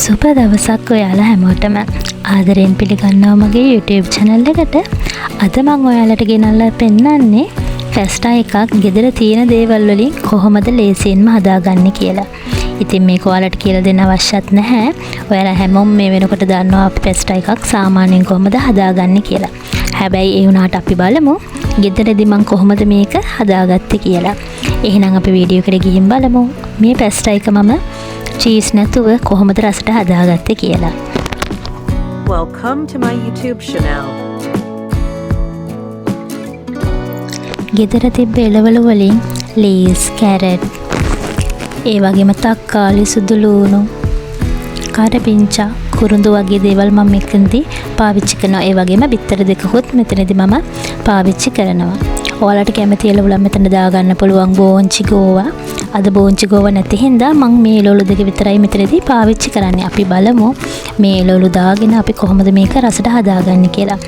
සුබ දවසක් ඔයාලා හැමෝටම ආදරයෙන් පිළිගන්නවා මගේ YouTube channel එකට. අද මම ඔයාලට ගෙනල්ලා පෙන්නන්නේ පැස්ටා එකක් ගෙදර තියෙන දේවල් වලින් කොහොමද ලේසියෙන්ම හදාගන්නේ කියලා. ඉතින් මේක ඔයාලට කියලා දෙන්න අවශ්‍යත් නැහැ. ඔයාලා හැමෝම මේ වෙනකොට දන්නවා අපි පැස්ටා එකක් සාමාන්‍යයෙන් කොහොමද හදාගන්නේ කියලා. හැබැයි ඒ වුණාට අපි බලමු ගෙදරදී මම කොහොමද මේක හදාගත්තේ කියලා. එහෙනම් අපි වීඩියෝ එකට ගිහින් බලමු. මේ පැස්ටා එක මම චීස් නැතුව කොහොමද රසට හදාගත්තේ කියලා. Welcome to my YouTube channel. ගෙදර තිබ්බ එළවලු වලින් ලීස්, කැරට්, ඒ වගේම තක්කාලි, සුදු ලූණු, කරපිංචා, කුරුඳු වගේ දේවල් මම මෙතනදී පාවිච්චි කරනවා. ඒ වගේම බිත්තර දෙකකුත් මෙතනදී මම පාවිච්චි කරනවා. ඔයාලට කැමති එළවලු මෙතන දාගන්න පුළුවන්. බෝංචි ගෝවා. අද බෝංචි ගෝවා නැති හින්දා මම මේ එළවලු දෙක විතරයි මෙතනදී පාවිච්චි කරන්නේ. අපි බලමු මේ එළවලු දාගෙන අපි කොහොමද මේක රසට හදාගන්නේ කියලා.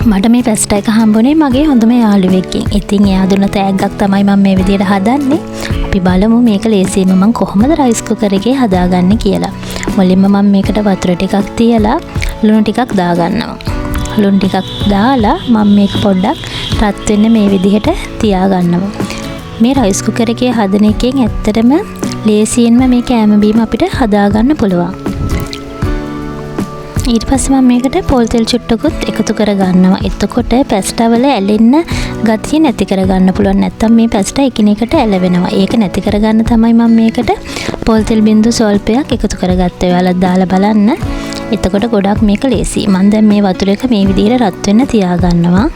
මට මේ පැස්ටා එක හම්බුනේ මගේ හොඳම යාළුවෙක්ගෙන්. ඉතින් එයා දුන්න තෑග්ගක් තමයි මම මේ විදිහට හදන්නේ. අපි බලමු මේක ලේසියෙන්ම මම කොහොමද රයිස් කුකර් එකේ හදාගන්නේ කියලා. මුලින්ම මම මේකට වතුර ටිකක් තියලා ලුණු ටිකක් දාගන්නවා. ලුණු ටිකක් දාලා මම මේක පොඩ්ඩක් රත් වෙන්න මේ විදිහට තියාගන්නවා. මේ රයිස් කුකර් එකේ හදන එකෙන් ඇත්තටම ලේසියෙන්ම මේ කෑම බීම අපිට හදාගන්න පුළුවන්. ඊට පස්සේ මම මේකට පොල් තෙල් චුට්ටකුත් එකතු කරගන්නවා. එතකොට පැස්ටා වල ඇලෙන්න ගතිය නැති කරගන්න පුළුවන්. නැත්තම් මේ පැස්ටා එකිනෙකට ඇලවෙනවා. ඒක නැති කරගන්න තමයි මම මේකට පොල් තෙල් බින්දු සල්පයක් එකතු කරගත්තේ. ඔයාලා දාලා බලන්න. එතකොට ගොඩක් මේක ලේසි. මම දැන් මේ වතුර එක මේ විදිහට රත් වෙන්න තියාගන්නවා.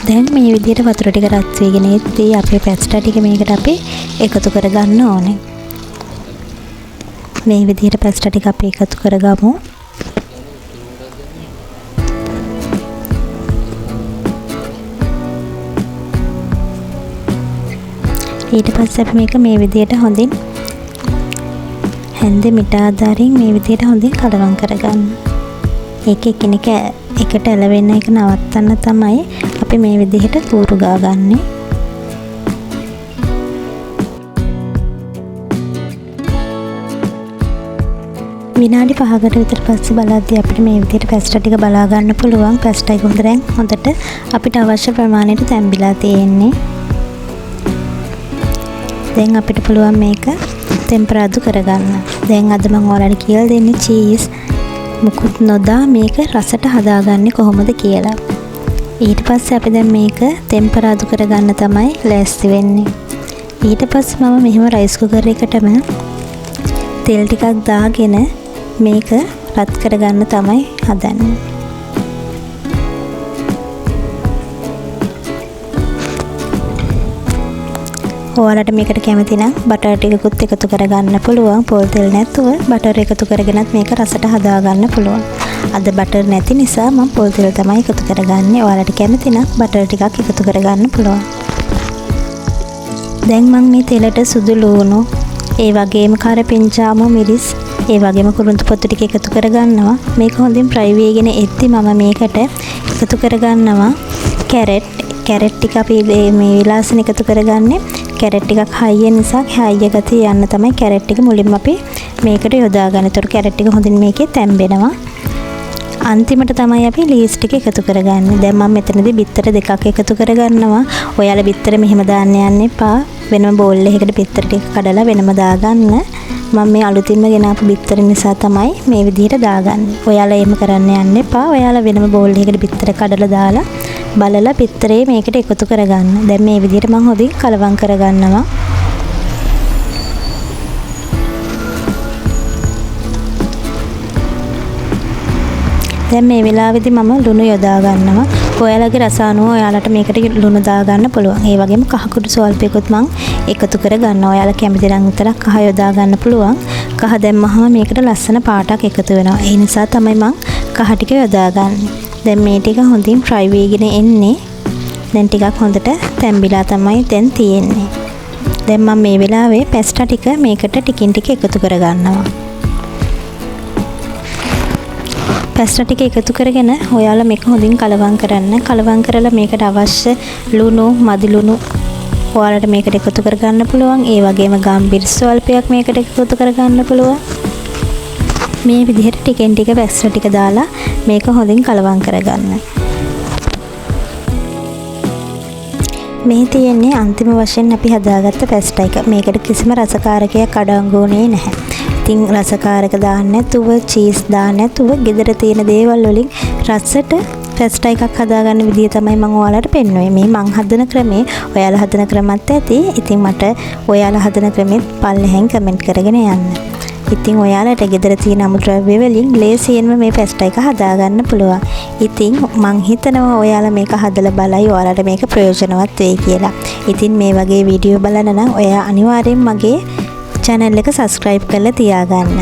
දැන් මේ විදිහට වතුර ටික රත් වෙගෙන ඉද්දී අපේ පැස්ටා ටික මේකට අපි එකතු කරගන්න ඕනේ. මේ විදිහට පැස්ටා ටික අපි එකතු කරගමු. ඊට පස්සේ අපි මේක මේ විදිහට හොඳින් හැන්දේ මිට ආධාරයෙන් මේ විදිහට හොඳින් කලවම් කරගන්න. ඒක එකිනෙක එකට ඇලවෙන්න එක නවත්තන්න තමයි අපි මේ විදිහට කූරු ගාගන්නේ. විනාඩි 5කට විතර පස්සේ බලද්දී අපිට මේ විදිහට පැස්ටා ටික බලා ගන්න පුළුවන්. පැස්ටා එක හොඳට අපිට අවශ්‍ය ප්‍රමාණයට තැම්බිලා තියෙන්නේ. දැන් අපිට පුළුවන් මේක ටෙම්පරාදු කරගන්න. දැන් අද මම ඔයාලට කියලා දෙන්නේ චීස් මුකුත් නොදා මේක රසට හදාගන්නේ කොහොමද කියලා. ඊට පස්සේ අපි දැන් මේක ටෙම්පරාදු කරගන්න තමයි ලෑස්ති වෙන්නේ. ඊට පස්සේ මම මෙහෙම රයිස් කුකර් එකටම තෙල් ටිකක් දාගෙන මේක රත් කරගන්න තමයි හදන්නේ. ඔයාලට මේකට කැමති නම් බටර් ටිකකුත් එකතු කරගන්න පුළුවන්. පොල් තෙල් නැතුව බටර් එකතු කරගෙනත් මේක රසට හදාගන්න පුළුවන්. අද බටර් නැති නිසා මම පොල් තෙල් තමයි එකතු කරගන්නේ. ඔයාලට කැමති නම් බටර් ටිකක් එකතු කරගන්න පුළුවන්. දැන් මම මේ තෙලට සුදු ලූණු, ඒ වගේම කරපිංචාම, මිරිස්, ඒ වගේම කුරුඳු පොතු ටික එකතු කරගන්නවා. මේක හොඳින් ෆ්‍රයි වෙගෙන එද්දි මම මේකට එකතු කරගන්නවා කැරට් ටික. අපි මේ විලාසන එකතු කරගන්නේ කැරට් ටිකක් හයිය නිසා හයිය ගතිය යන්න තමයි කැරට් ටික මුලින්ම අපි මේකට යොදා ගන්න. ඒතර කැරට් ටික හොඳින් මේකේ තැම්බෙනවා. අන්තිමට තමයි අපි ලීස් ටික එකතු කරගන්නේ. දැන් මම මෙතනදී බිත්තර දෙකක් එකතු කරගන්නවා. ඔයාලා බිත්තර මෙහෙම දාන්න යන්න එපා. වෙනම බෝල් එකකට බිත්තර ටික කඩලා වෙනම දාගන්න. මම මේ අලුතින්ම ගෙනාපු බිත්තර නිසා තමයි මේ විදිහට දාගන්නේ. ඔයාලා එහෙම කරන්න යන්න එපා. ඔයාලා වෙනම බෝල් එකකට බිත්තර කඩලා දාලා බලලා බිත්තරේ මේකට එකතු කරගන්න. දැන් මේ විදිහට මම හොඳින් කලවම් කරගන්නවා. දැන් මේ වෙලාවේදී මම ලුණු යොදා ගන්නවා. ඔයාලගේ රස අනුව ඔයාලට මේකට ලුණු දා ගන්න පුළුවන්. ඒ වගේම කහ කුඩු සල්පයකුත් මම එකතු කර ගන්නවා. ඔයාලා කැමති නම් විතරක් කහ යොදා ගන්න පුළුවන්. කහ දැම්මහම මේකට ලස්සන පාටක් එකතු වෙනවා. ඒ නිසා තමයි මම කහ ටික යොදා ගන්නේ. දැන් මේ ටික හොඳින් ෆ්‍රයි වෙගෙන එන්නේ. දැන් ටිකක් හොඳට තැම්බිලා තමයි දැන් තියෙන්නේ. දැන් මම මේ වෙලාවේ පැස්ටා ටික මේකට ටිකින් ටික එකතු කර ගන්නවා. පැස්ටා ටික එකතු කරගෙන ඔයාලා මේක හොඳින් කලවම් කරන්න. කලවම් කරලා මේකට අවශ්‍ය ලුණු, මදි ලුණු, ඔයාලට මේකට එකතු කරගන්න පුළුවන්. ඒ වගේම ගම්බිරි ස්වල්පයක් මේකට එකතු කරගන්න පුළුවන්. මේ විදිහට ටිකෙන් ටික පැස්ටා ටික දාලා මේක හොඳින් කලවම් කරගන්න. මේ තියෙන්නේ අන්තිම වශයෙන් අපි හදාගත්ත පැස්ටා එක. මේකට කිසිම රසකාරකයක් අඩංගු වුණේ නැහැ. ඉතින් රසකාරක දාන්න නැතුව, චීස් දාන්න නැතුව, ගෙදර තියෙන දේවල් වලින් රසට පැස්ටා එකක් හදාගන්න විදිය තමයි මම ඔයාලට පෙන්වුවේ. මේ මං හදන ක්‍රමේ ඔයාලා හදන ක්‍රමත් ඇති. ඉතින් මට ඔයාලා හදන ක්‍රමෙත් පල්ලෙහෙන් කමෙන්ට් කරගෙන යන්න. ඉතින් ඔයාලට ගෙදර තියෙන අමුද්‍රව්‍ය වලින් ලේසියෙන්ම මේ පැස්ටා එක හදාගන්න පුළුවන්. ඉතින් මං හිතනවා ඔයාලා මේක හදලා බලයි ඔයාලට මේක ප්‍රයෝජනවත් වෙයි කියලා. ඉතින් මේ වගේ වීඩියෝ බලන්න නම් ඔයා අනිවාර්යෙන් මගේ channel එක subscribe කරලා තියාගන්න.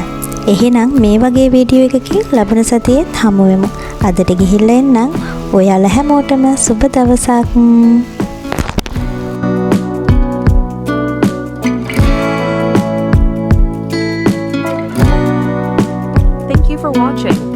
එහෙනම් මේ වගේ වීඩියෝ එකකින් ලබන සතියේ හමු වෙමු. අදට ගිහිල්ලා එන්නම්. ඔයාලා හැමෝටම සුබ දවසක්. Thank you for watching.